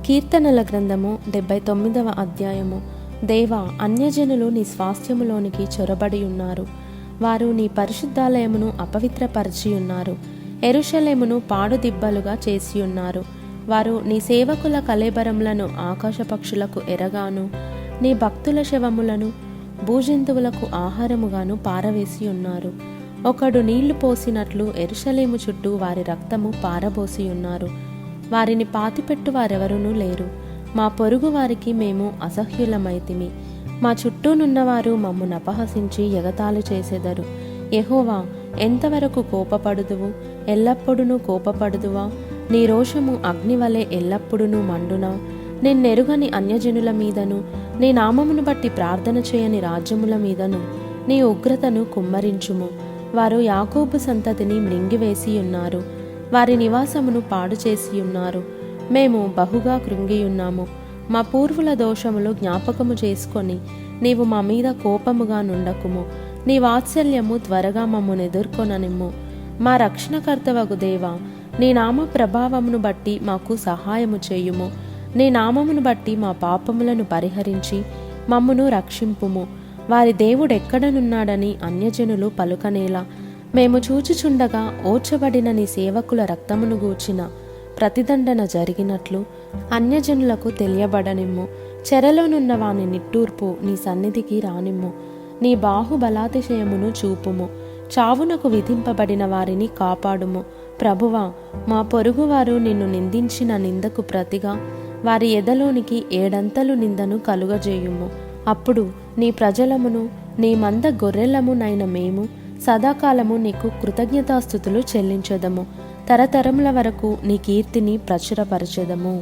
కీర్తనల గ్రంథము 79వ అధ్యాయము. దేవా, అన్యజనులు నీ స్వాస్థ్యములోనికి చొరబడి ఉన్నారు. వారు నీ పరిశుద్ధాలయమును అపవిత్రపరిచి ఉన్నారు. యెరూషలేమును పాడుదిబ్బలుగా చేసి ఉన్నారు. వారు నీ సేవకుల కళేబరములను ఆకాశ పక్షులకు ఎరగాను, నీ భక్తుల శవములను భూజంతువులకు ఆహారముగాను పారవేసి ఉన్నారు. ఒకడు నీళ్లు పోసినట్లు యెరూషలేము చుట్టూ వారి రక్తము పారబోసి ఉన్నారు. వారిని పాతిపెట్టు వారెవరునూ లేరు. మా పొరుగు వారికి మేము అసహ్యులమైతిమి. మా చుట్టూనున్నవారు మమ్మును అపహసించి ఎగతాళి చేసెదరు. యెహోవా, ఎంతవరకు కోపపడుదువు? ఎల్లప్పుడూ కోపపడుదువా? నీ రోషము అగ్నివలె ఎల్లప్పుడూ మండునా? నిన్నెరుగని అన్యజనుల మీదను, నీ నామమును బట్టి ప్రార్థన చేయని రాజ్యముల మీదను నీ ఉగ్రతను కుమ్మరించుము. వారు యాకోబు సంతతిని మృంగివేసి ఉన్నారు. వారి నివాసమును పాడు చేసి ఉన్నారు. మేము బహుగా కృంగియున్నాము. మా పూర్వుల దోషములు జ్ఞాపకము చేసుకొని నీవు మా మీద కోపముగా నుండకుము. నీ వాత్సల్యము త్వరగా మమ్మను ఎదుర్కొననిమ్ము. మా రక్షణకర్తవగు దేవా, నీ నామ ప్రభావమును బట్టి మాకు సహాయము చేయుము. నీ నామమును బట్టి మా పాపములను పరిహరించి మమ్మును రక్షింపుము. వారి దేవుడెక్కడనున్నాడని అన్యజనులు పలుకనేలా మేము చూచుచుండగా ఓర్చబడిన నీ సేవకుల రక్తమును గూర్చిన ప్రతిదండన జరిగినట్లు అన్యజనులకు తెలియబడనిమ్ము. చెరలోనున్న వాని నిట్టూర్పు నీ సన్నిధికి రానిమ్ము. నీ బాహుబలాతిశయమును చూపుము. చావునకు విధింపబడిన వారిని కాపాడుము. ప్రభువా, మా పొరుగువారు నిన్ను నిందించిన నిందకు ప్రతిగా వారి ఎదలోనికి ఏడంతలు నిందను కలుగజేయుము. అప్పుడు నీ ప్రజలమును నీ మంద గొర్రెలమునైన మేము సదాకాలము నీకు కృతజ్ఞతాస్తుతులు చెల్లించెదము. తరతరముల వరకు నీ కీర్తిని ప్రచురపరచెదము.